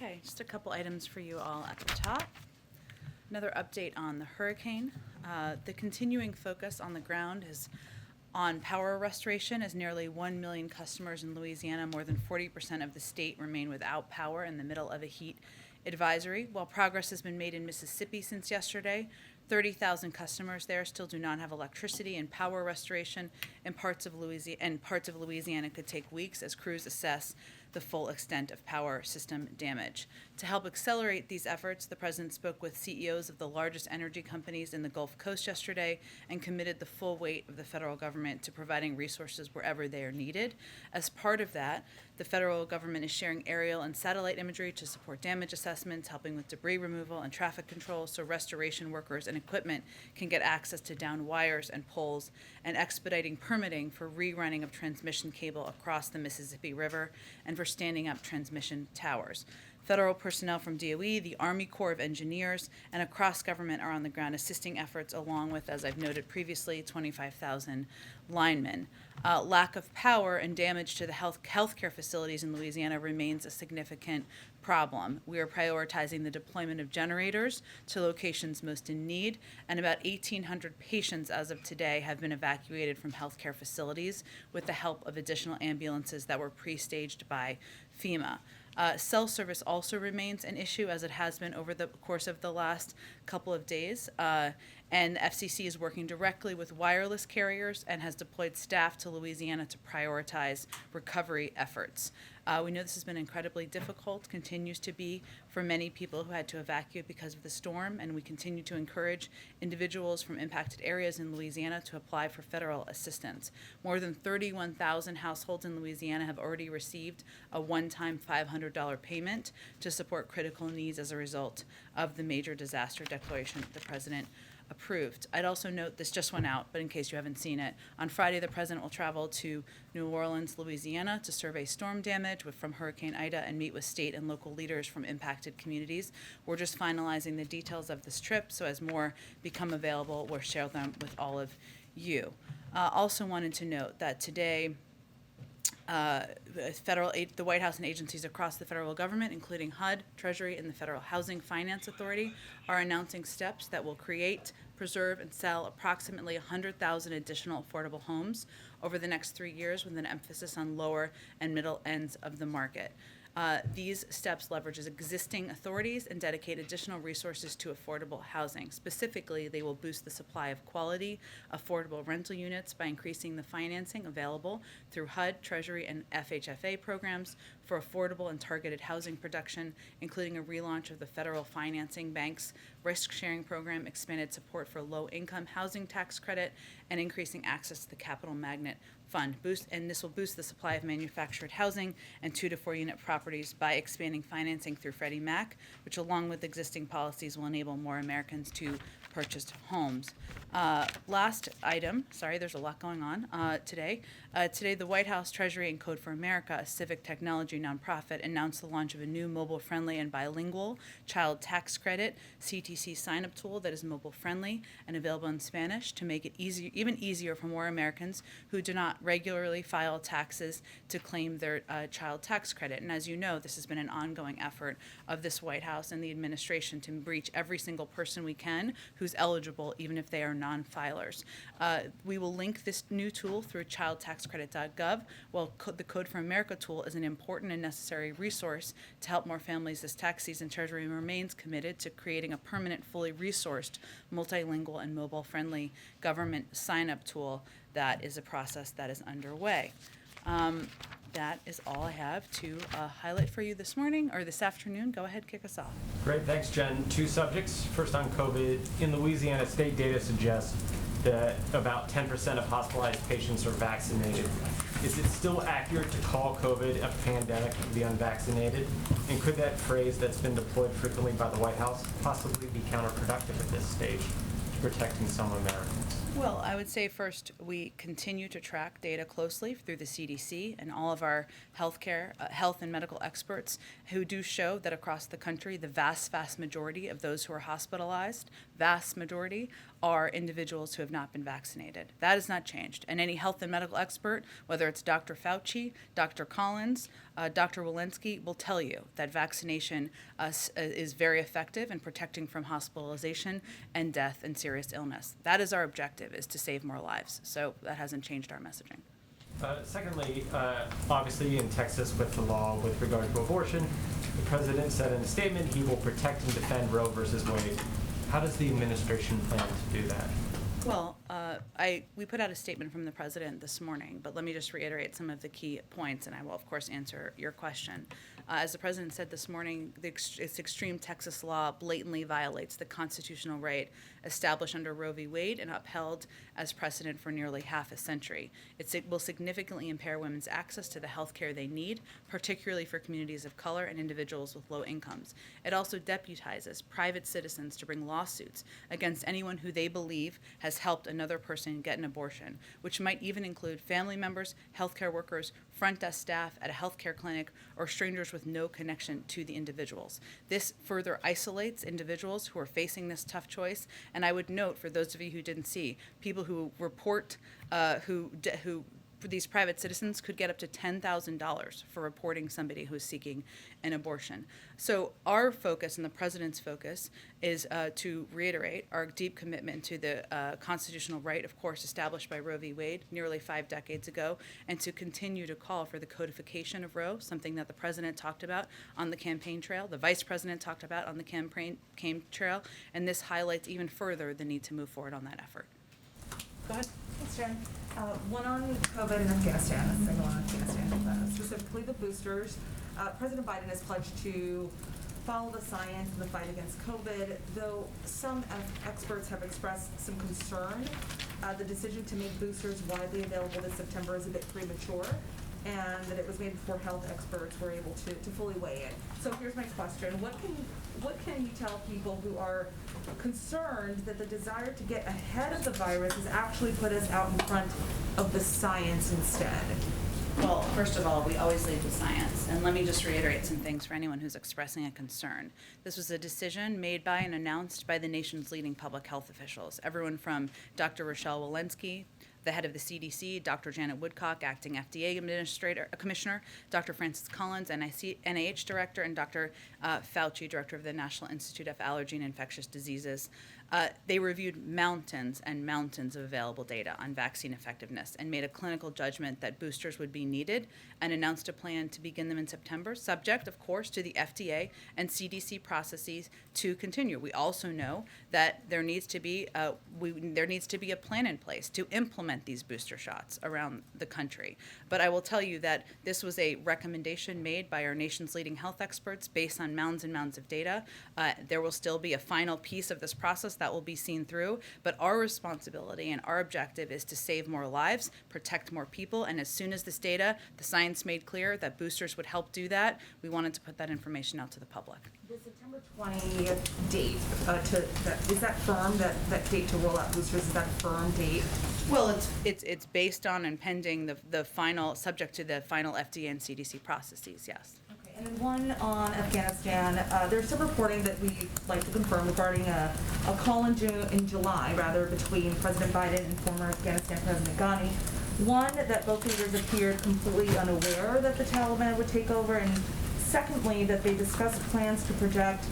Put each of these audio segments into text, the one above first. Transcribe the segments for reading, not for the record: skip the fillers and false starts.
Okay, just a couple items for you all at the top. Another update on the hurricane. The continuing focus on the ground is on power restoration, as nearly 1 million customers in Louisiana, more than 40% of the state, remain without power in the middle of a heat advisory. While progress has been made in Mississippi since yesterday, 30,000 customers there still do not have electricity, and power restoration in parts of Louisiana could take weeks as crews assess the full extent of power system damage. To help accelerate these efforts, the President spoke with CEOs of the largest energy companies in the Gulf Coast yesterday and committed the full weight of the federal government to providing resources wherever they are needed. As part of that, the federal government is sharing aerial and satellite imagery to support damage assessments, helping with debris removal and traffic control so restoration workers and equipment can get access to downed wires and poles, and expediting permitting for rerunning of transmission cable across the Mississippi River and for standing up transmission towers. Federal personnel from DOE, the Army Corps of Engineers, and across government are on the ground assisting efforts, along with, as I've noted previously, 25,000 linemen. Lack of power and damage to the healthcare facilities in Louisiana remains a significant problem. We are prioritizing the deployment of generators to locations most in need, and about 1,800 patients as of today have been evacuated from healthcare facilities with the help of additional ambulances that were pre-staged by FEMA. Cell service also remains an issue, as it has been over the course of the last couple of days. And the FCC is working directly with wireless carriers and has deployed staff to Louisiana to prioritize recovery efforts. We know this has been incredibly difficult, continues to be for many people who had to evacuate because of the storm, and we continue to encourage individuals from impacted areas in Louisiana to apply for federal assistance. More than 31,000 households in Louisiana have already received a one-time $500 payment to support critical needs as a result of the major disaster declaration the President approved. I'd also note, this just went out, but in case you haven't seen it, on Friday the President will travel to New Orleans, Louisiana to survey storm damage from Hurricane Ida and meet with state and local leaders from impacted communities. We're just finalizing the details of this trip, so as more become available, we'll share them with all of you. Also wanted to note that today, the White House and agencies across the federal government, including HUD, Treasury, and the Federal Housing Finance Authority, are announcing steps that will create, preserve, and sell approximately 100,000 additional affordable homes over the next 3 years, with an emphasis on lower and middle ends of the market. These steps leverage existing authorities and dedicate additional resources to affordable housing. Specifically, they will boost the supply of quality, affordable rental units by increasing the financing available through HUD, Treasury, and FHFA programs for affordable and targeted housing production, including a relaunch of the Federal Financing Bank's risk-sharing program, expanded support for low-income housing tax credit, and increasing access to the Capital Magnet Fund. This will boost the supply of manufactured housing and 2 to 4 unit properties by expanding financing through Freddie Mac, which, along with existing policies, will enable more Americans to purchase homes. Last item, sorry, there's a lot going on today. Today, the White House, Treasury, and Code for America, a civic technology nonprofit, announced the launch of a new mobile-friendly and bilingual child tax credit CTC sign-up tool that is mobile-friendly and available in Spanish to make it even easier for more Americans who do not regularly file taxes to claim their child tax credit. And as you know, this has been an ongoing effort of this White House and the administration to reach every single person we can who's eligible, even if they are non-filers. We will link this new tool through childtaxcredit.gov, while the Code for America tool is an important and necessary resource to help more families this tax season. Treasury remains committed to creating a permanent, fully resourced, multilingual, and mobile-friendly government sign-up tool. That is a process that is underway. That is all I have to highlight for you this morning or this afternoon. Go ahead, kick us off. Great, thanks, Jen. 2 subjects. First on COVID. In Louisiana, state data suggests that about 10% of hospitalized patients are vaccinated. Is it still accurate to call COVID a pandemic of the unvaccinated? And could that phrase that's been deployed frequently by the White House possibly be counterproductive at this stage to protecting some Americans? Well, I would say first, we continue to track data closely through the CDC and all of our health and medical experts who do show that across the country, the vast majority of those who are hospitalized, vast majority, are individuals who have not been vaccinated. That has not changed. And any health and medical expert, whether it's Dr. Fauci, Dr. Collins, Dr. Walensky will tell you that vaccination is very effective in protecting from hospitalization and death and serious illness. That is our objective, is to save more lives. So that hasn't changed our messaging. Secondly, obviously in Texas with the law with regard to abortion, the president said in a statement he will protect and defend Roe versus Wade. How does the administration plan to do that? Well, we put out a statement from the president this morning, but let me just reiterate some of the key points, and I will, of course, answer your question. As the president said this morning, its extreme Texas law blatantly violates the constitutional right established under Roe v. Wade and upheld as precedent for nearly half a century. It will significantly impair women's access to the health care they need, particularly for communities of color and individuals with low incomes. It also deputizes private citizens to bring lawsuits against anyone who they believe has helped another person get an abortion, which might even include family members, healthcare workers, front desk staff at a healthcare clinic, or strangers with no connection to the individuals. This further isolates individuals who are facing this tough choice. And I would note, for those of you who didn't see, people who report who these private citizens could get up to $10,000 for reporting somebody who's seeking an abortion. So our focus and the president's focus is to reiterate our deep commitment to the constitutional right, of course, established by Roe v. Wade nearly 5 decades ago, and to continue to call for the codification of Roe, something that the president talked about on the campaign trail, the vice president talked about on the campaign trail, and this highlights even further the need to move forward on that effort. Go ahead. Thanks, Jen. One on COVID and Afghanistan, a second one on Afghanistan, specifically the boosters. President Biden has pledged to follow the science in the fight against COVID, though some experts have expressed some concern. The decision to make boosters widely available this September is a bit premature, and that it was made before health experts were able to fully weigh it. So here's my question. What can you tell people who are concerned that the desire to get ahead of the virus has actually put us out in front of the science instead? Well, first of all, we always lead with science. And let me just reiterate some things for anyone who's expressing a concern. This was a decision made by and announced by the nation's leading public health officials, everyone from Dr. Rochelle Walensky, the head of the CDC, Dr. Janet Woodcock, acting FDA commissioner, Dr. Francis Collins, NIH director, and Dr. Fauci, director of the National Institute of Allergy and Infectious Diseases. They reviewed mountains and mountains of available data on vaccine effectiveness and made a clinical judgment that boosters would be needed and announced a plan to begin them in September, subject, of course, to the FDA and CDC processes to continue. We also know that there needs to be a plan in place to implement these booster shots around the country. But I will tell you that this was a recommendation made by our nation's leading health experts based on mounds and mounds of data. There will still be a final piece of this process that will be seen through, but our responsibility and our objective is to save more lives, protect more people, and as soon as this data, the science made clear that boosters would help do that, we wanted to put that information out to the public. The September 20th date, is that firm, that date to roll out boosters, is that a firm date? Well, it's based on and pending the final, subject to the final FDA and CDC processes, yes. Okay, and then one on Afghanistan. There's some reporting that we'd like to confirm regarding a call in July, between President Biden and former Afghanistan President Ghani. One, that both leaders appeared completely unaware that the Taliban would take over, and secondly, that they discussed plans to project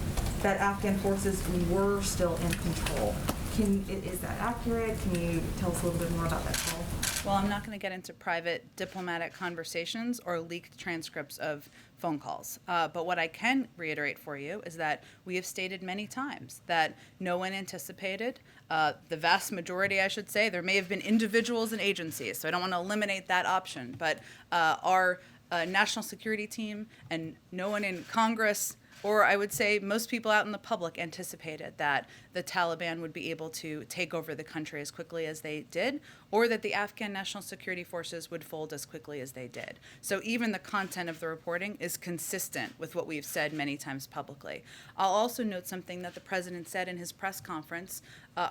that Afghan forces were still in control. Is that accurate? Can you tell us a little bit more about that call? Well, I'm not going to get into private diplomatic conversations or leaked transcripts of phone calls. But what I can reiterate for you is that we have stated many times that no one anticipated, the vast majority, I should say, there may have been individuals and agencies, so I don't want to eliminate that option, but our national security team and no one in Congress, or I would say most people out in the public, anticipated that the Taliban would be able to take over the country as quickly as they did, or that the Afghan National Security Forces would fold as quickly as they did. So even the content of the reporting is consistent with what we've said many times publicly. I'll also note something that the president said in his press conference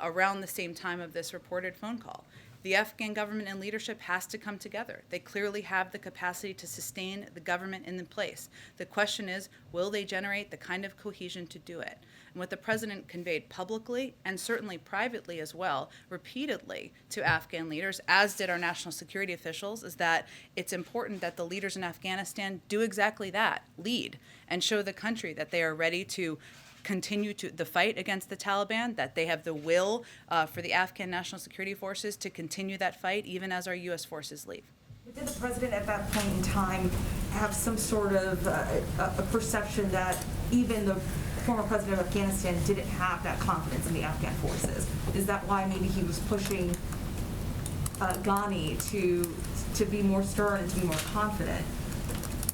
around the same time of this reported phone call. The Afghan government and leadership has to come together. They clearly have the capacity to sustain the government in place. The question is, will they generate the kind of cohesion to do it? And what the president conveyed publicly and certainly privately as well, repeatedly to Afghan leaders, as did our national security officials, is that it's important that the leaders in Afghanistan do exactly that, lead, and show the country that they are ready to continue to the fight against the Taliban, that they have the will for the Afghan National Security Forces to continue that fight even as our U.S. forces leave. Did the president at that point in time have some sort of a perception that even the former president of Afghanistan didn't have that confidence in the Afghan forces? Is that why maybe he was pushing Ghani to be more stern and to be more confident?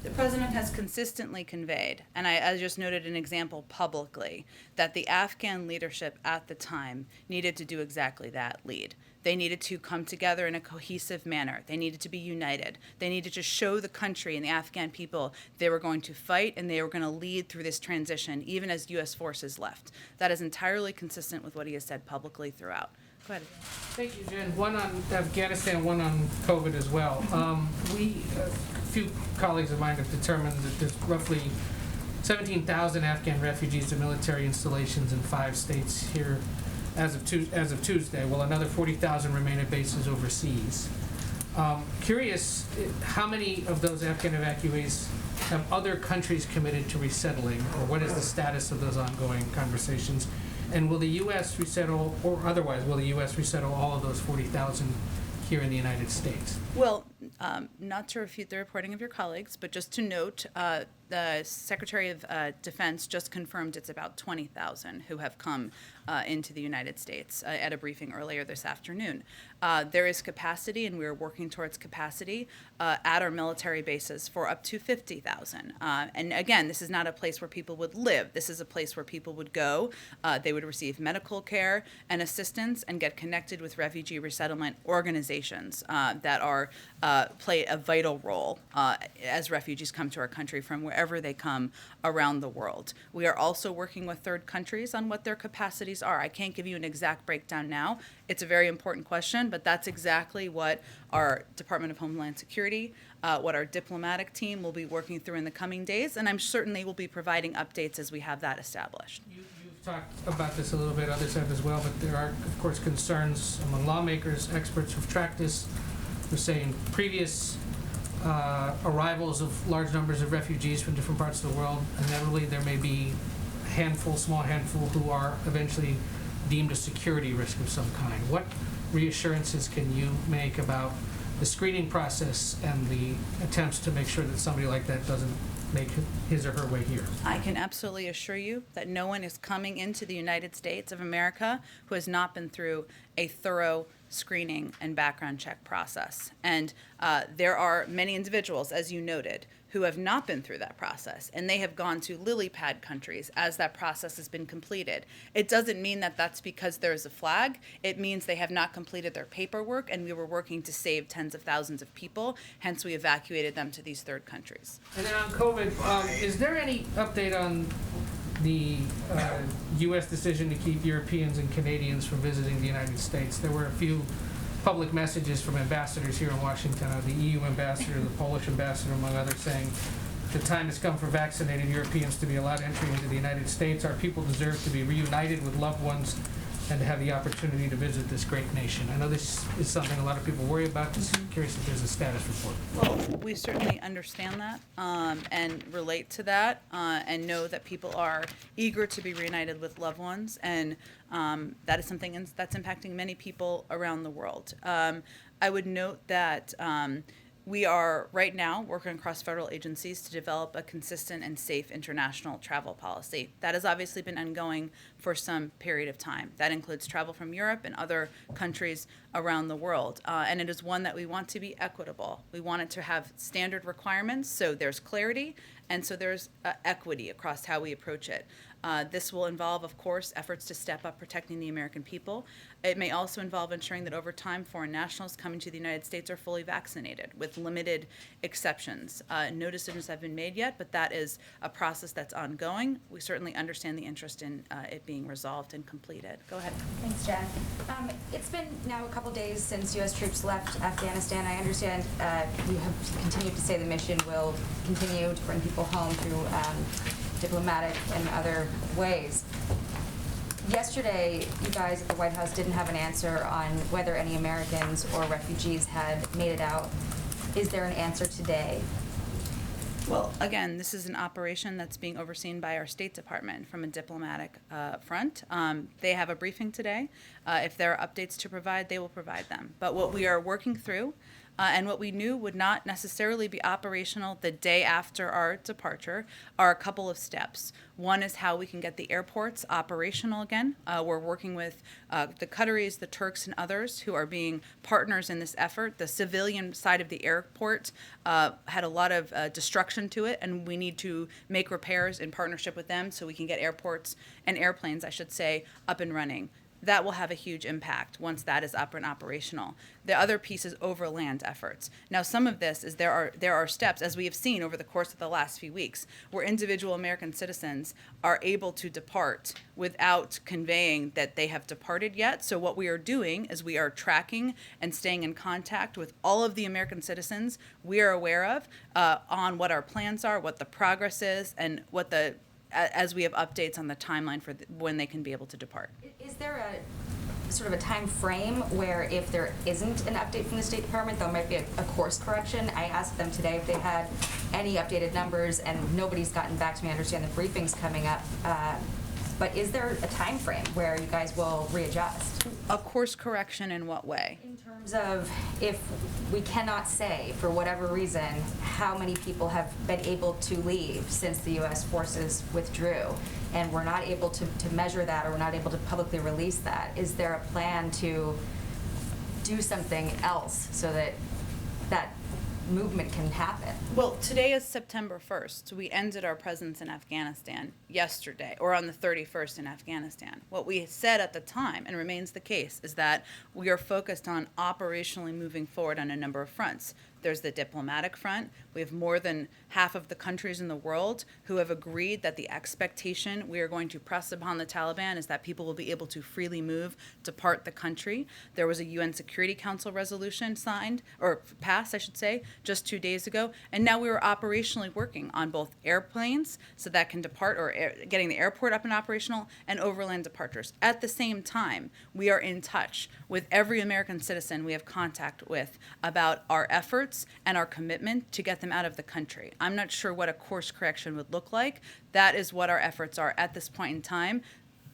The president has consistently conveyed, and I just noted an example publicly, that the Afghan leadership at the time needed to do exactly that, lead. They needed to come together in a cohesive manner. They needed to be united. They needed to show the country and the Afghan people they were going to fight and they were going to lead through this transition, even as U.S. forces left. That is entirely consistent with what he has said publicly throughout. Go ahead. Thank you, Jen. One on Afghanistan, one on COVID as well. A few colleagues of mine have determined that there's roughly 17,000 Afghan refugees to military installations in 5 states here as of Tuesday, while another 40,000 remain at bases overseas. Curious, how many of those Afghan evacuees have other countries committed to resettling, or what is the status of those ongoing conversations? And will the U.S. resettle, or otherwise, will the U.S. resettle all of those 40,000 here in the United States? Well, not to refute the reporting of your colleagues, but just to note, the Secretary of Defense just confirmed it's about 20,000 who have come into the United States at a briefing earlier this afternoon. There is capacity, and we're working towards capacity at our military bases for up to 50,000. And again, this is not a place where people would live. This is a place where people would go. They would receive medical care and assistance and get connected with refugee resettlement organizations that are play a vital role as refugees come to our country from wherever they come around the world. We are also working with third countries on what their capacities are. I can't give you an exact breakdown now. It's a very important question, but that's exactly what our Department of Homeland Security, what our diplomatic team will be working through in the coming days, and I'm certain they will be providing updates as we have that established. You've talked about this a little bit, others have as well, but there are, of course, concerns among lawmakers, experts who've tracked this, who say in previous arrivals of large numbers of refugees from different parts of the world, inevitably there may be a handful, small handful, who are eventually deemed a security risk of some kind. What reassurances can you make about the screening process and the attempts to make sure that somebody like that doesn't make his or her way here? I can absolutely assure you that no one is coming into the United States of America who has not been through a thorough screening and background check process. And there are many individuals, as you noted, who have not been through that process, and they have gone to lily pad countries as that process has been completed. It doesn't mean that that's because there's a flag. It means they have not completed their paperwork, and we were working to save tens of thousands of people, hence we evacuated them to these third countries. And then on COVID, is there any update on the U.S. decision to keep Europeans and Canadians from visiting the United States? There were a few public messages from ambassadors here in Washington, the EU ambassador, the Polish ambassador, among others, saying the time has come for vaccinated Europeans to be allowed entry into the United States. Our people deserve to be reunited with loved ones and to have the opportunity to visit this great nation. I know this is something a lot of people worry about. Just curious if there's a status report. Well, we certainly understand that and relate to that and know that people are eager to be reunited with loved ones, and that is something that's impacting many people around the world. I would note that we are right now working across federal agencies to develop a consistent and safe international travel policy. That has obviously been ongoing for some period of time. That includes travel from Europe and other countries around the world. And it is one that we want to be equitable. We want it to have standard requirements so there's clarity And so there's equity across how we approach it. This will involve, of course, efforts to step up protecting the American people. It may also involve ensuring that over time foreign nationals coming to the United States are fully vaccinated with limited exceptions. No decisions have been made yet, but that is a process that's ongoing. We certainly understand the interest in it being resolved and completed. Go ahead. Thanks, Jen. It's been now a couple days since U.S. troops left Afghanistan. I understand you have continued to say the mission will continue to bring people home through diplomatic and other ways. Yesterday, you guys at the White House didn't have an answer on whether any Americans or refugees had made it out. Is there an answer today? Well, again, this is an operation that's being overseen by our State Department from a diplomatic front. They have a briefing today. If there are updates to provide, they will provide them. But what we are working through and what we knew would not necessarily be operational the day after our departure are a couple of steps. One is how we can get the airports operational again. We're working with the Qataris, the Turks, and others who are being partners in this effort. The civilian side of the airport had a lot of destruction to it, and we need to make repairs in partnership with them so we can get airports and airplanes, I should say, up and running. That will have a huge impact once that is up and operational. The other piece is overland efforts. Now, some of this is there are steps, as we have seen over the course of the last few weeks, where individual American citizens are able to depart without conveying that they have departed yet. So what we are doing is we are tracking and staying in contact with all of the American citizens we are aware of on what our plans are, what the progress is, and as we have updates on the timeline for when they can be able to depart. Is there a sort of a time frame where if there isn't an update from the State Department, there might be a course correction? I asked them today if they had any updated numbers, and nobody's gotten back to me. I understand the briefing's coming up. But is there a time frame where you guys will readjust? A course correction in what way? In terms of if we cannot say, for whatever reason, how many people have been able to leave since the U.S. forces withdrew, and we're not able to measure that, or we're not able to publicly release that, is there a plan to do something else so that that movement can happen? Well, today is September 1st. So we ended our presence in Afghanistan yesterday, or on the 31st in Afghanistan. What we said at the time, and remains the case, is that we are focused on operationally moving forward on a number of fronts. There's the diplomatic front. We have more than half of the countries in the world who have agreed that the expectation we are going to press upon the Taliban is that people will be able to freely move, depart the country. There was a UN Security Council resolution signed, or passed, I should say, just 2 days ago. And now we are operationally working on both airplanes, so that can depart, or getting the airport up and operational, and overland departures. At the same time, we are in touch with every American citizen we have contact with about our efforts and our commitment to get them out of the country. I'm not sure what a course correction would look like. That is what our efforts are at this point in time,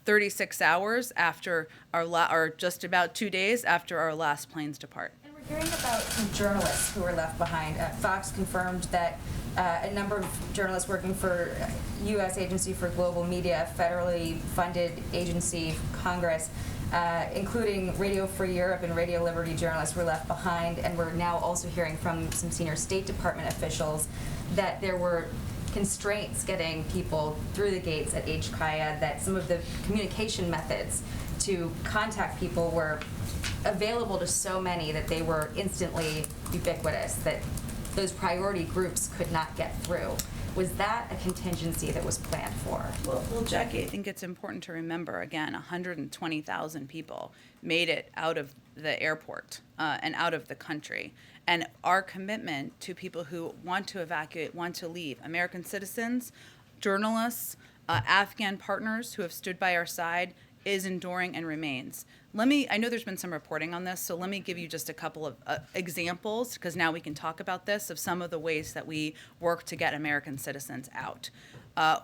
36 hours after or just about 2 days after our last planes depart. And we're hearing about some journalists who were left behind. Fox confirmed that a number of journalists working for U.S. Agency for Global Media, federally funded agency, Congress, including Radio Free Europe and Radio Liberty journalists, were left behind. And we're now also hearing from some senior State Department officials that there were constraints getting people through the gates at HKIA, that some of the communication methods to contact people were available to so many that they were instantly ubiquitous, that those priority groups could not get through. Was that a contingency that was planned for? Well, Jackie, I think it's important to remember, again, 120,000 people made it out of the airport and out of the country. And our commitment to people who want to evacuate, want to leave, American citizens, journalists, Afghan partners who have stood by our side, is enduring and remains. I know there's been some reporting on this, so let me give you just a couple of examples, because now we can talk about this, of some of the ways that we work to get American citizens out.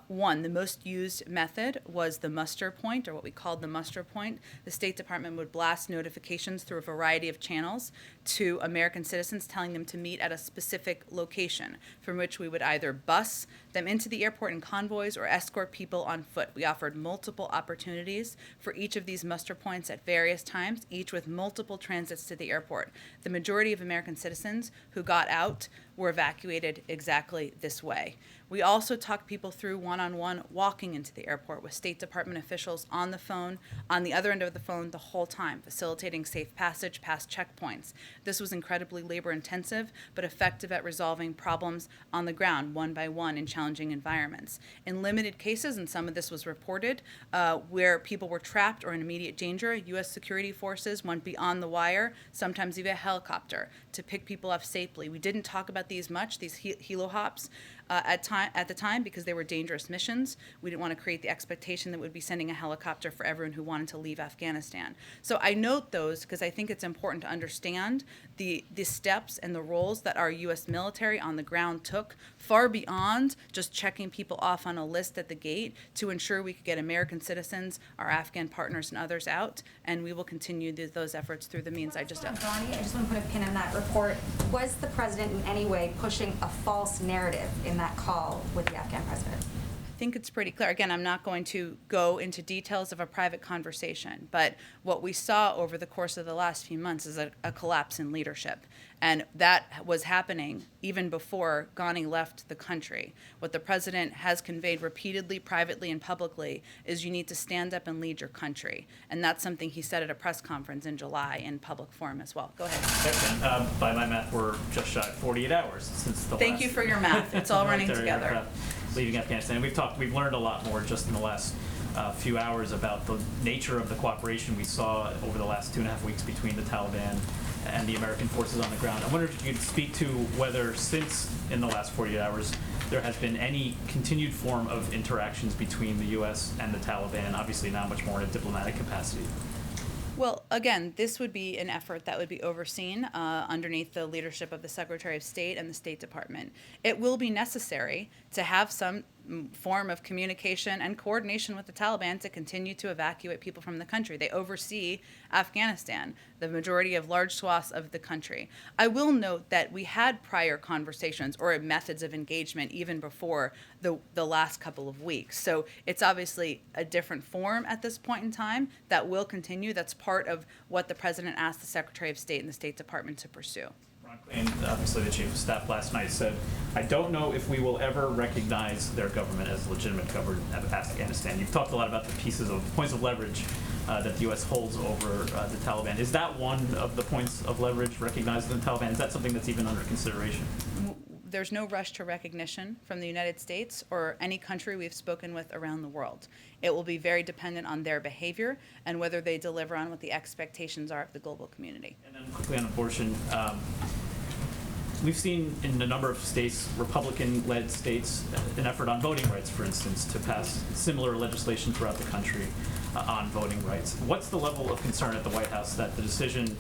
One, the most used method was the muster point, or what we called the muster point. The State Department would blast notifications through a variety of channels to American citizens telling them to meet at a specific location, from which we would either bus them into the airport in convoys or escort people on foot. We offered multiple opportunities for each of these muster points at various times, each with multiple transits to the airport. The majority of American citizens who got out were evacuated exactly this way. We also talked people through one-on-one walking into the airport with State Department officials on the phone, on the other end of the phone the whole time, facilitating safe passage past checkpoints. This was incredibly labor-intensive, but effective at resolving problems on the ground, one by one, in challenging environments. In limited cases, and some of this was reported, where people were trapped or in immediate danger, U.S. security forces went beyond the wire, sometimes even a helicopter, to pick people up safely. We didn't talk about these much, these helo hops, at the time because they were dangerous missions. We didn't want to create the expectation that we'd be sending a helicopter for everyone who wanted to leave Afghanistan. So I note those because I think it's important to understand the steps and the roles that our U.S. military on the ground took far beyond just checking people off on a list at the gate to ensure we could get American citizens, our Afghan partners, and others out, and we will continue those efforts through the means I just outlined. Bonnie, I just want to put a pin in that report. Was the president in any way pushing a false narrative in that call with the Afghan president? I think it's pretty clear. Again, I'm not going to go into details of a private conversation, but what we saw over the course of the last few months is a collapse in leadership. And that was happening even before Ghani left the country. What the president has conveyed repeatedly, privately, and publicly is you need to stand up and lead your country. And that's something he said at a press conference in July in public forum as well. Go ahead. Excellent. By my math, we're just shy of 48 hours since the Thank you for your math. It's all running military together. aircraft leaving Afghanistan. We've learned a lot more just in the last few hours about the nature of the cooperation we saw over the last 2.5 weeks between the Taliban and the American forces on the ground. I wonder if you could speak to whether since in the last 48 hours there has been any continued form of interactions between the U.S. and the Taliban, obviously now much more in a diplomatic capacity. Well, again, this would be an effort that would be overseen underneath the leadership of the Secretary of State and the State Department. It will be necessary to have some form of communication and coordination with the Taliban to continue to evacuate people from the country. They oversee Afghanistan, the majority of large swaths of the country. I will note that we had prior conversations or methods of engagement even before the last couple of weeks. So it's obviously a different form at this point in time that will continue. That's part of what the President asked the Secretary of State and the State Department to pursue. And obviously the Chief of Staff last night said, I don't know if we will ever recognize their government as legitimate government of Afghanistan. You've talked a lot about the points of leverage that the U.S. holds over the Taliban. Is that one of the points of leverage recognized in the Taliban? Is that something that's even under consideration? There's no rush to recognition from the United States or any country we've spoken with around the world. It will be very dependent on their behavior and whether they deliver on what the expectations are of the global community. And then quickly on abortion, we've seen in a number of states, Republican-led states, an effort on voting rights, for instance, to pass similar legislation throughout the country on voting rights. What's the level of concern at the White House that the decision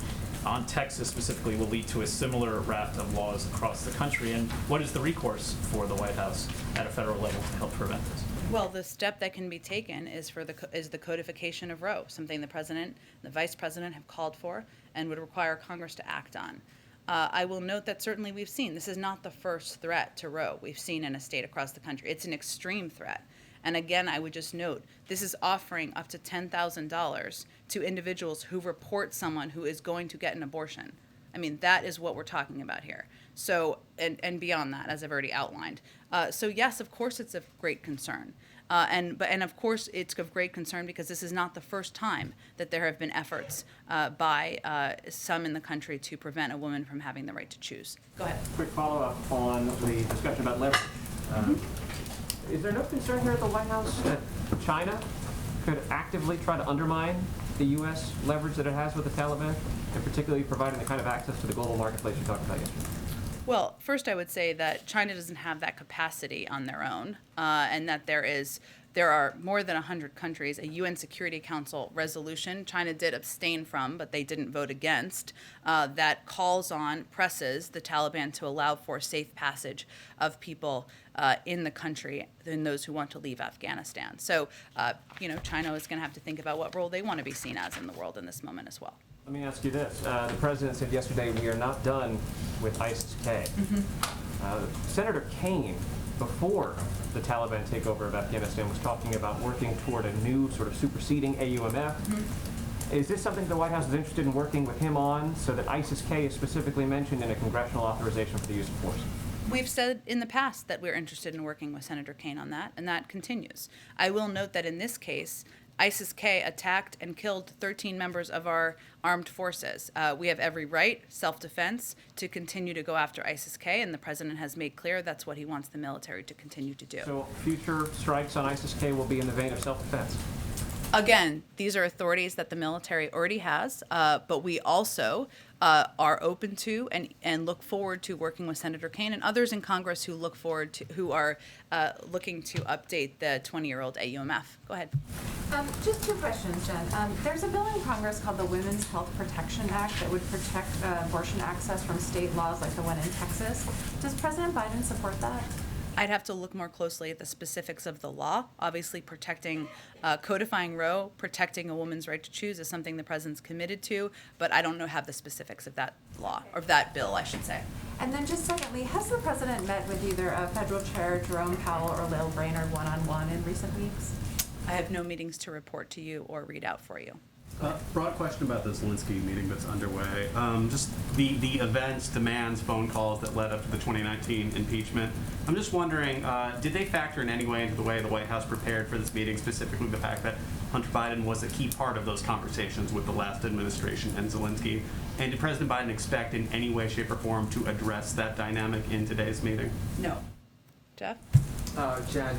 on Texas specifically will lead to a similar raft of laws across the country? And what is the recourse for the White House at a federal level to help prevent this? Well, the step that can be taken is the codification of Roe, something the President and the Vice President have called for and would require Congress to act on. I will note that certainly we've seen, this is not the first threat to Roe we've seen in a state across the country. It's an extreme threat. And again, I would just note, this is offering up to $10,000 to individuals who report someone who is going to get an abortion. I mean, that is what we're talking about here. So, and beyond that, as I've already outlined. So yes, of course it's of great concern. And of course it's of great concern because this is not the first time that there have been efforts by some in the country to prevent a woman from having the right to choose. Go ahead. Quick follow-up on the discussion about leverage. Is there no concern here at the White House that China could actively try to undermine the U.S. leverage that it has with the Taliban, and particularly providing the kind of access to the global marketplace you talked about yesterday? Well, first I would say that China doesn't have that capacity on their own, and that there are more than 100 countries, a UN Security Council resolution China did abstain from, but they didn't vote against, that presses the Taliban to allow for safe passage of people in the country than those who want to leave Afghanistan. So, China is going to have to think about what role they want to be seen as in the world in this moment as well. Let me ask you this. The President said yesterday, we are not done with ISIS-K. Senator Kaine, before the Taliban takeover of Afghanistan, was talking about working toward a new sort of superseding AUMF. Is this something the White House is interested in working with him on so that ISIS-K is specifically mentioned in a congressional authorization for the use of force? We've said in the past that we're interested in working with Senator Kaine on that, and that continues. I will note that in this case, ISIS-K attacked and killed 13 members of our armed forces. We have every right, self-defense, to continue to go after ISIS-K, and the president has made clear that's what he wants the military to continue to do. So future strikes on ISIS-K will be in the vein of self-defense? Again, these are authorities that the military already has, but we also are open to and look forward to working with Senator Kaine and others in Congress who look forward to, who are looking to update the 20-year-old AUMF. Go ahead. Just two questions, Jen. There's a bill in Congress called the Women's Health Protection Act that would protect abortion access from state laws like the one in Texas. Does President Biden support that? I'd have to look more closely at the specifics of the law. Obviously, protecting, codifying Roe, protecting a woman's right to choose is something the president's committed to, but I don't have the specifics of that law, or that bill, I should say. And then just secondly, has the president met with either Federal Chair Jerome Powell or Lael Brainerd one-on-one in recent weeks? I have no meetings to report to you or read out for you. Broad question about the Zelensky meeting that's underway. Just the events, demands, phone calls that led up to the 2019 impeachment. I'm just wondering, did they factor in any way into the way the White House prepared for this meeting, specifically the fact that Hunter Biden was a key part of those conversations with the last administration and Zelensky? And did President Biden expect in any way, shape, or form to address that dynamic in today's meeting? No. Jeff? Jen,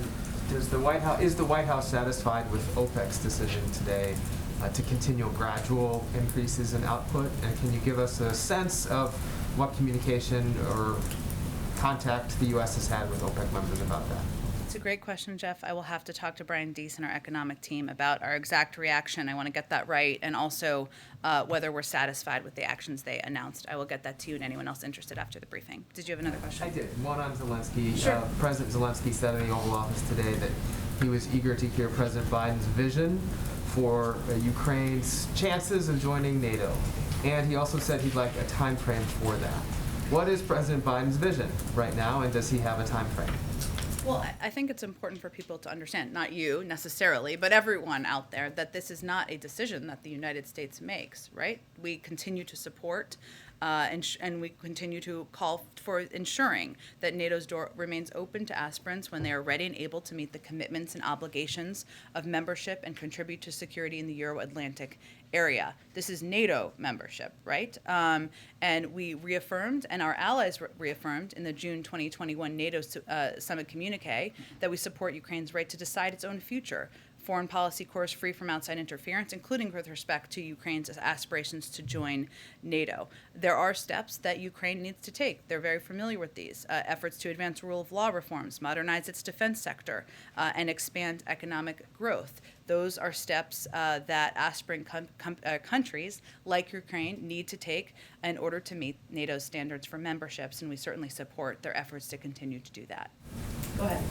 is the White House satisfied with OPEC's decision today to continue gradual increases in output? And can you give us a sense of what communication or contact the U.S. has had with OPEC members about that? It's a great question, Jeff. I will have to talk to Brian Deese and our economic team about our exact reaction. I want to get that right, and also whether we're satisfied with the actions they announced. I will get that to you and anyone else interested after the briefing. Did you have another question? I did. One on Zelensky. Sure. President Zelensky said in the Oval Office today that he was eager to hear President Biden's vision for Ukraine's chances of joining NATO. And he also said he'd like a time frame for that. What is President Biden's vision right now, and does he have a time frame? Well, I think it's important for people to understand, not you necessarily, but everyone out there, that this is not a decision that the United States makes, right? We continue to support and we continue to call for ensuring that NATO's door remains open to aspirants when they are ready and able to meet the commitments and obligations of membership and contribute to security in the Euro-Atlantic area. This is NATO membership, right? And we reaffirmed, and our allies reaffirmed in the June 2021 NATO summit communique that we support Ukraine's right to decide its own future. Foreign policy course free from outside interference, including with respect to Ukraine's aspirations to join NATO. There are steps that Ukraine needs to take. They're very familiar with these efforts to advance rule of law reforms, modernize its defense sector, and expand economic growth. Those are steps that aspirant countries like Ukraine need to take in order to meet NATO's standards for memberships, and we certainly support their efforts to continue to do that. Go ahead.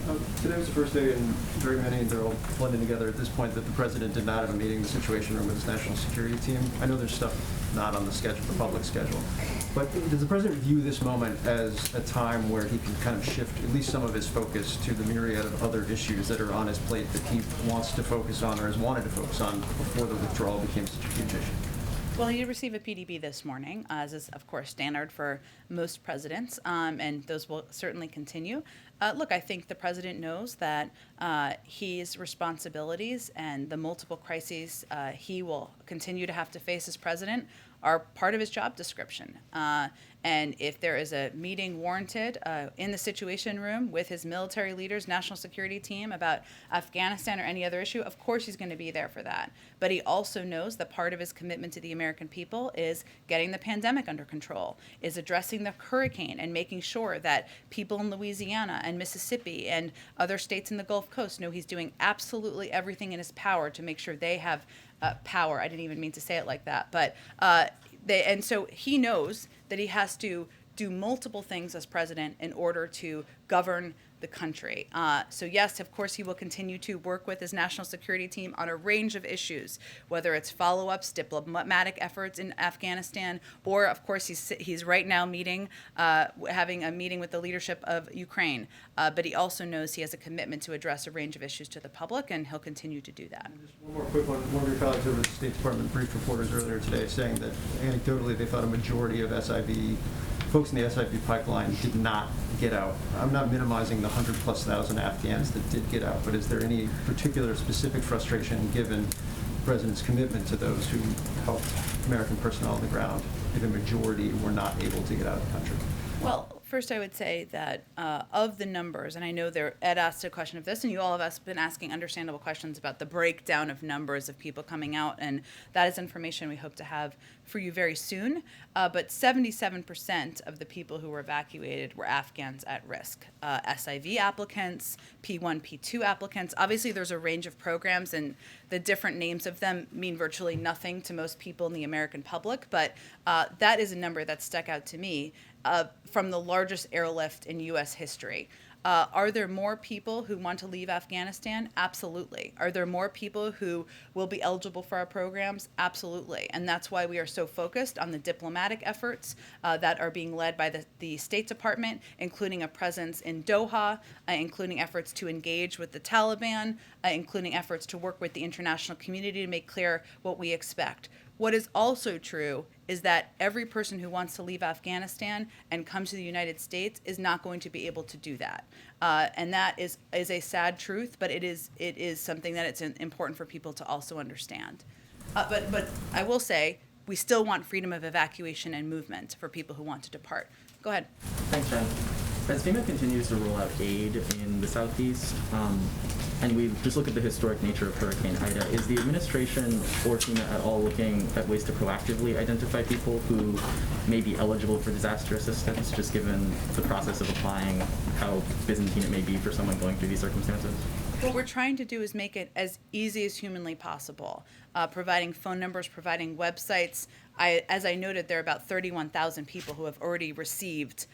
Today was the first day, and very many, they're all blending together at this point, that the president did not have a meeting in the Situation Room with his national security team. I know there's stuff not on the schedule, the public schedule, but does the president view this moment as a time where he can kind of shift at least some of his focus to the myriad of other issues that are on his plate that he wants to focus on or has wanted to focus on before the withdrawal became such a huge issue? Well, he did receive a PDB this morning, as is, of course, standard for most presidents, and those will certainly continue. Look, I think the president knows that his responsibilities and the multiple crises he will continue to have to face as president are part of his job description. And if there is a meeting warranted in the Situation Room with his military leaders, national security team about Afghanistan or any other issue, of course he's going to be there for that. But he also knows that part of his commitment to the American people is getting the pandemic under control, is addressing the hurricane and making sure that people in Louisiana and Mississippi and other states in the Gulf Coast know he's doing absolutely everything in his power to make sure they have power. I didn't even mean to say it like that, but and so he knows that he has to do multiple things as president in order to govern the country. So yes, of course, he will continue to work with his national security team on a range of issues, whether it's follow-ups, diplomatic efforts in Afghanistan, or of course, he's right now having a meeting with the leadership of Ukraine. But he also knows he has a commitment to address a range of issues to the public, and he'll continue to do that. Just one more quick one. One of your colleagues over at the State Department briefed reporters earlier today saying that anecdotally they thought a majority of SIV folks in the SIV pipeline did not get out. I'm not minimizing the 100,000+ Afghans that did get out, but is there any particular specific frustration given the President's commitment to those who helped American personnel on the ground if a majority were not able to get out of the country? Well, first I would say that of the numbers, and I know Ed asked a question of this, and you all of us been asking understandable questions about the breakdown of numbers of people coming out, and that is information we hope to have for you very soon. But 77% of the people who were evacuated were Afghans at risk. SIV applicants, P1, P2 applicants. Obviously, there's a range of programs, and the different names of them mean virtually nothing to most people in the American public, but that is a number that stuck out to me. From the largest airlift in U.S. history. Are there more people who want to leave Afghanistan? Absolutely. Are there more people who will be eligible for our programs? Absolutely. And that's why we are so focused on the diplomatic efforts that are being led by the State Department, including a presence in Doha, including efforts to engage with the Taliban, including efforts to work with the international community to make clear what we expect. What is also true is that every person who wants to leave Afghanistan and come to the United States is not going to be able to do that. And that is a sad truth, but it is something that it's important for people to also understand. But I will say, we still want freedom of evacuation and movement for people who want to depart. Go ahead. Thanks, Jen. As FEMA continues to roll out aid in the Southeast, and we just look at the historic nature of Hurricane Ida, is the administration or FEMA at all looking at ways to proactively identify people who may be eligible for disaster assistance, just given the process of applying, how Byzantine it may be for someone going through these circumstances? What we're trying to do is make it as easy as humanly possible, providing phone numbers, providing websites. As I noted, there are about 31,000 people who have already received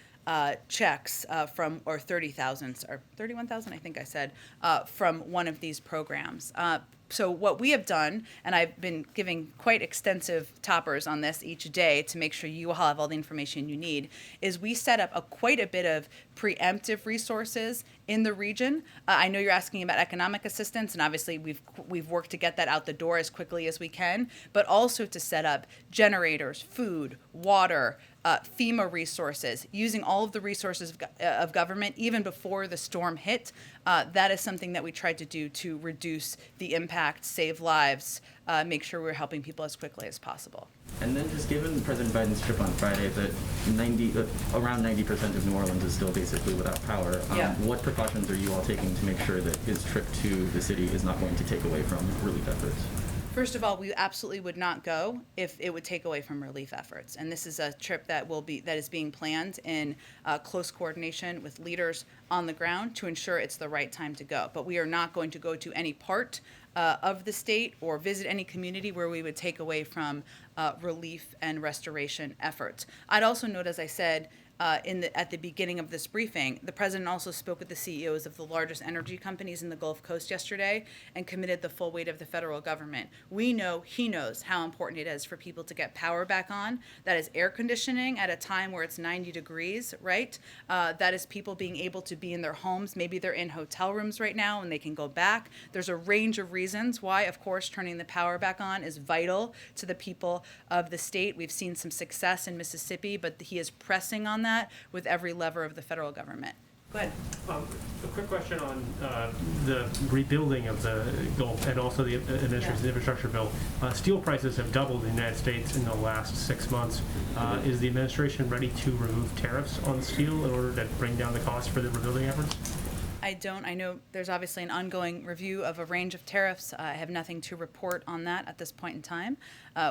checks from, or 30,000, or 31,000, I think I said, from one of these programs. So what we have done, and I've been giving quite extensive toppers on this each day to make sure you all have all the information you need, is we set up quite a bit of preemptive resources in the region. I know you're asking about economic assistance, and obviously we've worked to get that out the door as quickly as we can, but also to set up generators, food, water, FEMA resources, using all of the resources of government even before the storm hit. That is something that we tried to do to reduce the impact, save lives, make sure we're helping people as quickly as possible. And then just given President Biden's trip on Friday that around 90% of New Orleans is still basically without power, what precautions are you all taking to make sure that his trip to the city is not going to take away from relief efforts? First of all, we absolutely would not go if it would take away from relief efforts. And this is a trip that is being planned in close coordination with leaders on the ground to ensure it's the right time to go. But we are not going to go to any part of the state or visit any community where we would take away from relief and restoration efforts. I'd also note, as I said, at the beginning of this briefing, the president also spoke with the CEOs of the largest energy companies in the Gulf Coast yesterday and committed the full weight of the federal government. We know he knows how important it is for people to get power back on. That is air conditioning at a time where it's 90 degrees, right? That is people being able to be in their homes. Maybe they're in hotel rooms right now and they can go back. There's a range of reasons why, of course, turning the power back on is vital to the people of the state. We've seen some success in Mississippi, but he is pressing on that with every lever of the federal government. Go ahead. A quick question on the rebuilding of the Gulf and also the administration's infrastructure bill. Steel prices have doubled in the United States in the last 6 months. Is the administration ready to remove tariffs on steel in order to bring down the cost for the rebuilding efforts? I don't. I know there's obviously an ongoing review of a range of tariffs. I have nothing to report on that at this point in time.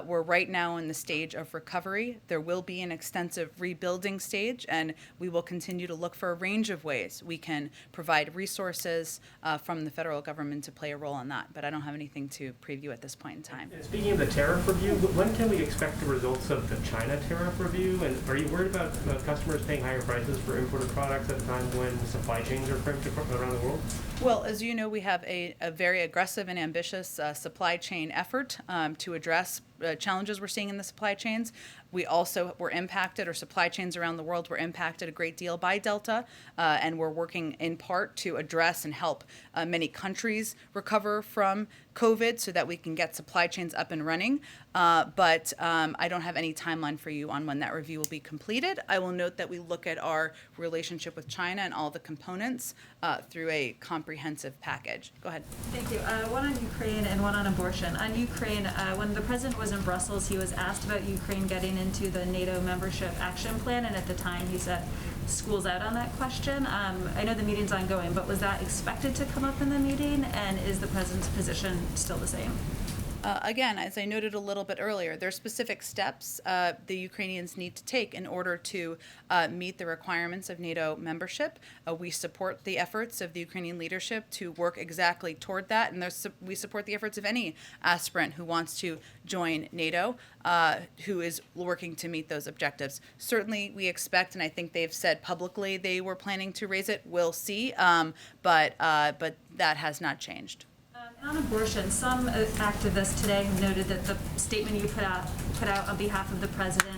We're right now in the stage of recovery. There will be an extensive rebuilding stage, and we will continue to look for a range of ways we can provide resources from the federal government to play a role in that. But I don't have anything to preview at this point in time. And speaking of the tariff review, when can we expect the results of the China tariff review? And are you worried about customers paying higher prices for imported products at a time when supply chains are crimped around the world? Well, as you know, we have a very aggressive and ambitious supply chain effort to address challenges we're seeing in the supply chains. We also were impacted, or supply chains around the world were impacted a great deal by Delta, and we're working in part to address and help many countries recover from COVID so that we can get supply chains up and running. But I don't have any timeline for you on when that review will be completed. I will note that we look at our relationship with China and all the components through a comprehensive package. Go ahead. Thank you. One on Ukraine and one on abortion. On Ukraine, when the president was in Brussels, he was asked about Ukraine getting into the NATO membership action plan, and at the time he said school's out on that question. I know the meeting's ongoing, but was that expected to come up in the meeting, and is the president's position still the same? Again, as I noted a little bit earlier, there are specific steps the Ukrainians need to take in order to meet the requirements of NATO membership. We support the efforts of the Ukrainian leadership to work exactly toward that, and we support the efforts of any aspirant who wants to join NATO, who is working to meet those objectives. Certainly, we expect, and I think they've said publicly they were planning to raise it. We'll see, but that has not changed. On abortion, some activists today have noted that the statement you put out on behalf of the president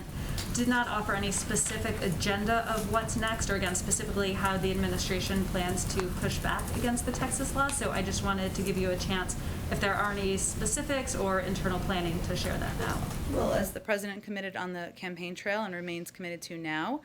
did not offer any specific agenda of what's next, or again, specifically how the administration plans to push back against the Texas law. So I just wanted to give you a chance, if there are any specifics or internal planning, to share that now. Well, as the president committed on the campaign trail and remains committed to now,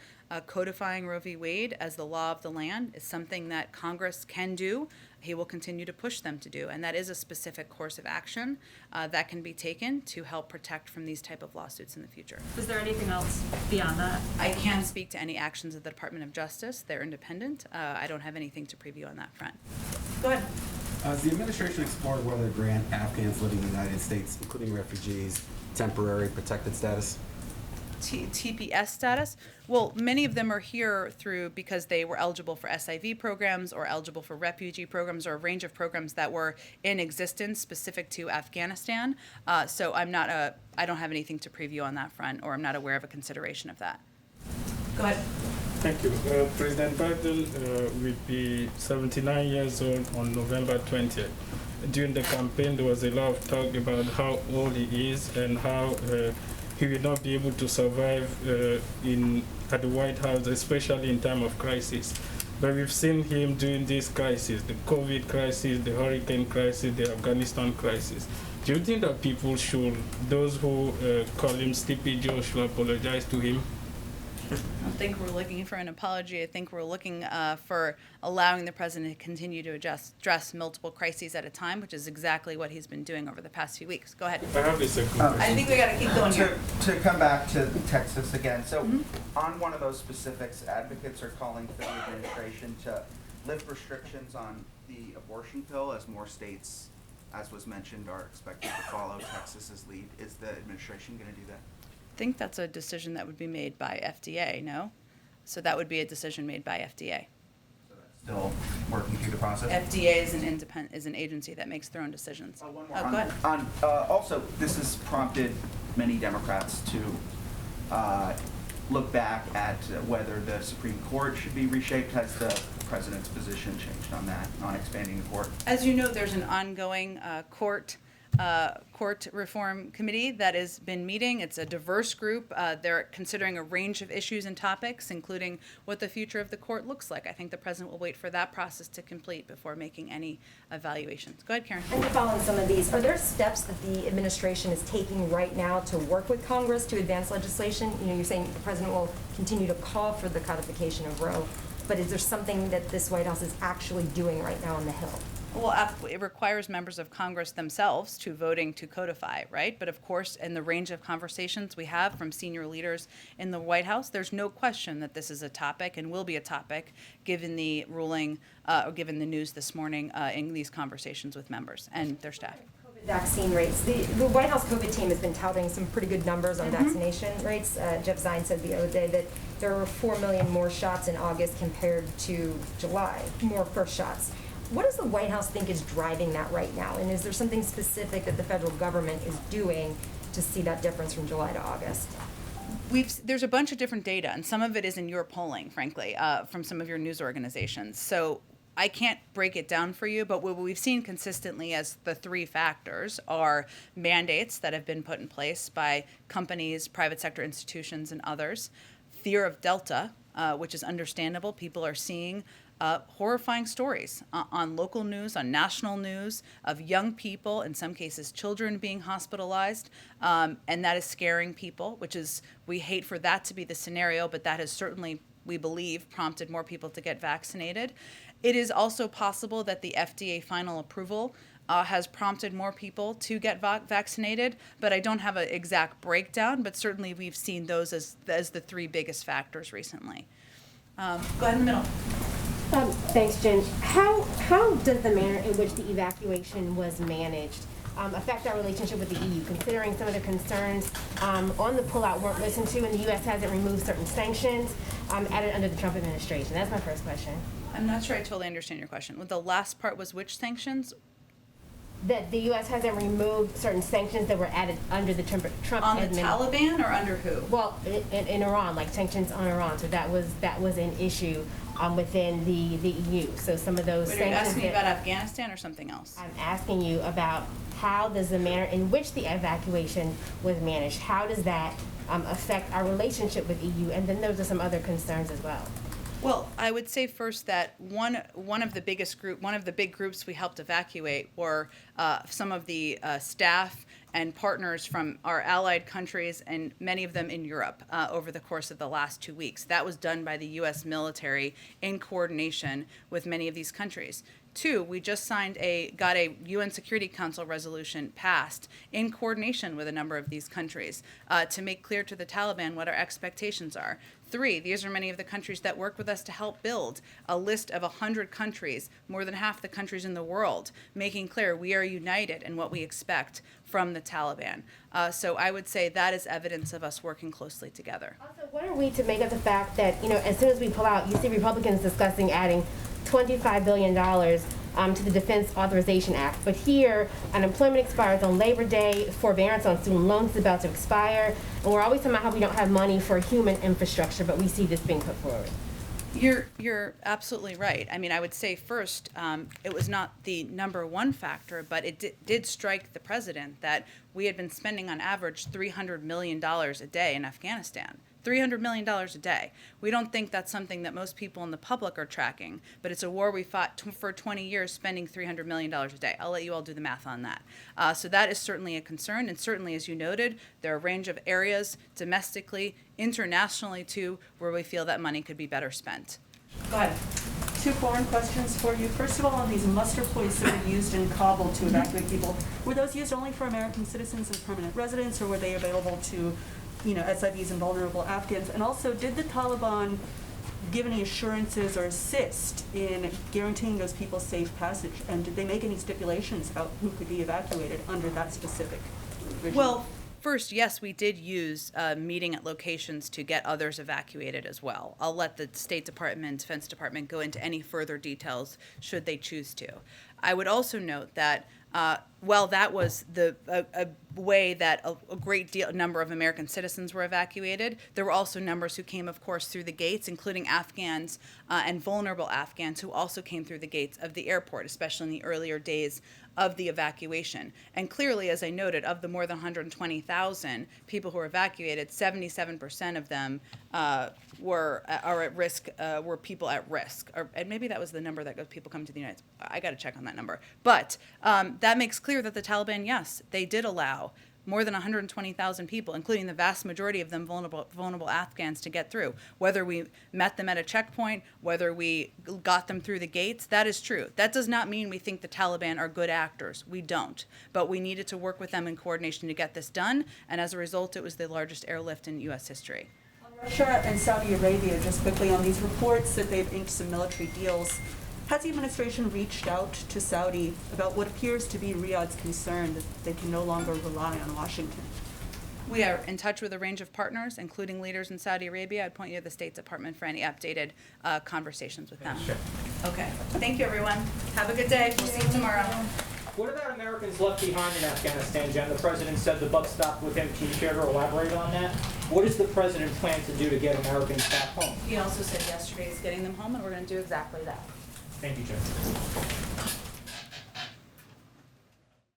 codifying Roe v. Wade as the law of the land is something that Congress can do. He will continue to push them to do, and that is a specific course of action that can be taken to help protect from these type of lawsuits in the future. Is there anything else beyond that? I can't speak to any actions of the Department of Justice. They're independent. I don't have anything to preview on that front. Go ahead. Has the administration explored whether to grant Afghans living in the United States, including refugees, temporary protected status? TPS status? Well, many of them are here because they were eligible for SIV programs or eligible for refugee programs, or a range of programs that were in existence specific to Afghanistan. So I don't have anything to preview on that front, or I'm not aware of a consideration of that. Go ahead. Thank you. President Biden will be 79 years old on November 20th. During the campaign, there was a lot of talk about how old he is and how he will not be able to survive at the White House, especially in time of crisis. But we've seen him during this crisis, the COVID crisis, the hurricane crisis, the Afghanistan crisis. Do you think that people those who call him Sleepy Joe, should apologize to him? I don't think we're looking for an apology. I think we're looking for allowing the president to continue to address multiple crises at a time, which is exactly what he's been doing over the past few weeks. Go ahead. I have a second question. I think we got to keep going here. To come back to Texas again, so on one of those specifics, advocates are calling for the administration to lift restrictions on the abortion pill as more states, as was mentioned, are expected to follow Texas's lead. Is the administration going to do that? I think that's a decision that would be made by FDA, no? So that would be a decision made by FDA. So that's still working through the process? FDA is an agency that makes their own decisions. One more. Go ahead. Also, this has prompted many Democrats to look back at whether the Supreme Court should be reshaped. Has the president's position changed on that, on expanding the court? As you know, there's an ongoing court reform committee that has been meeting. It's a diverse group. They're considering a range of issues and topics, including what the future of the court looks like. I think the president will wait for that process to complete before making any evaluations. Go ahead, Karen. And to follow on some of these, are there steps that the administration is taking right now to work with Congress to advance legislation? You know, you're saying the president will continue to call for the codification of Roe, but is there something that this White House is actually doing right now on the Hill? Well, it requires members of Congress themselves to voting to codify, right? But of course, in the range of conversations we have from senior leaders in the White House, there's no question that this is a topic and will be a topic given the ruling, or given the news this morning in these conversations with members and their staff. Vaccine rates. The White House COVID team has been touting some pretty good numbers on vaccination rates. Jeff Zients said the other day that there were 4 million more shots in August compared to July, more first shots. What does the White House think is driving that right now? And is there something specific that the federal government is doing to see that difference from July to August? There's a bunch of different data, and some of it is in your polling, frankly, from some of your news organizations. So I can't break it down for you, but what we've seen consistently as the three factors are mandates that have been put in place by companies, private sector institutions, and others. Fear of Delta, which is understandable. People are seeing horrifying stories on local news, on national news, of young people, in some cases children, being hospitalized, and that is scaring people, which is, we hate for that to be the scenario, but that has certainly, we believe, prompted more people to get vaccinated. It is also possible that the FDA final approval has prompted more people to get vaccinated, but I don't have an exact breakdown, but certainly we've seen those as the three biggest factors recently. Go ahead in the middle. Thanks, Jen. How does the manner in which the evacuation was managed affect our relationship with the EU, considering some of the concerns on the pullout weren't listened to, and the U.S. hasn't removed certain sanctions added under the Trump administration? That's my first question. I'm not sure I totally understand your question. The last part was which sanctions? That the U.S. hasn't removed certain sanctions that were added under the Trump On the administration. Taliban or under who? Well, in Iran, like sanctions on Iran. So that was an issue within the EU. So some of those Wait, sanctions. are you asking me about Afghanistan or something else? I'm asking you about how does the manner in which the evacuation was managed, how does that affect our relationship with EU? And then those are some other concerns as well. Well, I would say first that one of the big groups we helped evacuate were some of the staff and partners from our allied countries, and many of them in Europe over the course of the last 2 weeks. That was done by the U.S. military in coordination with many of these countries. Two, we just got a UN Security Council resolution passed in coordination with a number of these countries to make clear to the Taliban what our expectations are. Three, these are many of the countries that work with us to help build a list of 100 countries, more than half the countries in the world, making clear we are united in what we expect from the Taliban. So I would say that is evidence of us working closely together. Also, what are we to make of the fact that, as soon as we pull out, you see Republicans discussing adding $25 billion to the Defense Authorization Act. But here, unemployment expires on Labor Day, forbearance on student loans is about to expire, and we're always talking about how we don't have money for human infrastructure, but we see this being put forward. You're absolutely right. I mean, I would say first, it was not the number one factor, but it did strike the president that we had been spending on average $300 million a day in Afghanistan. $300 million a day. We don't think that's something that most people in the public are tracking, but it's a war we fought for 20 years, spending $300 million a day. I'll let you all do the math on that. So that is certainly a concern, and certainly, as you noted, there are a range of areas, domestically, internationally too, where we feel that money could be better spent. Go ahead. Two foreign questions for you. First of all, on these muster points that were used in Kabul to evacuate people, were those used only for American citizens and permanent residents, or were they available to SIVs and vulnerable Afghans? And also, did the Taliban give any assurances or assist in guaranteeing those people safe passage? And did they make any stipulations about who could be evacuated under that specific regime? Well, first, yes, we did use meeting at locations to get others evacuated as well. I'll let the State Department, Defense Department go into any further details should they choose to. I would also note that while that was a way that a great number of American citizens were evacuated, there were also numbers who came, of course, through the gates, including Afghans and vulnerable Afghans who also came through the gates of the airport, especially in the earlier days of the evacuation. And clearly, as I noted, of the more than 120,000 people who were evacuated, 77% of them were at risk, were people at risk. And maybe that was the number that people come to the United States. I got to check on that number. But that makes clear that the Taliban, yes, they did allow more than 120,000 people, including the vast majority of them vulnerable Afghans, to get through. Whether we met them at a checkpoint, whether we got them through the gates, that is true. That does not mean we think the Taliban are good actors. We don't. But we needed to work with them in coordination to get this done, and as a result, it was the largest airlift in U.S. history. Russia and Saudi Arabia, just quickly on these reports that they've inked some military deals. Has the administration reached out to Saudi about what appears to be Riyadh's concern that they can no longer rely on Washington? We are in touch with a range of partners, including leaders in Saudi Arabia. I'd point you to the State Department for any updated conversations with them. Sure. Okay. Thank you, everyone. Have a good day. We'll see you tomorrow. What about Americans left behind in Afghanistan, Jen? The president said the buck stopped with him. Can you care to elaborate on that? What does the president plan to do to get Americans back home? He also said yesterday he's getting them home, and we're going to do exactly that. Thank you, Jim.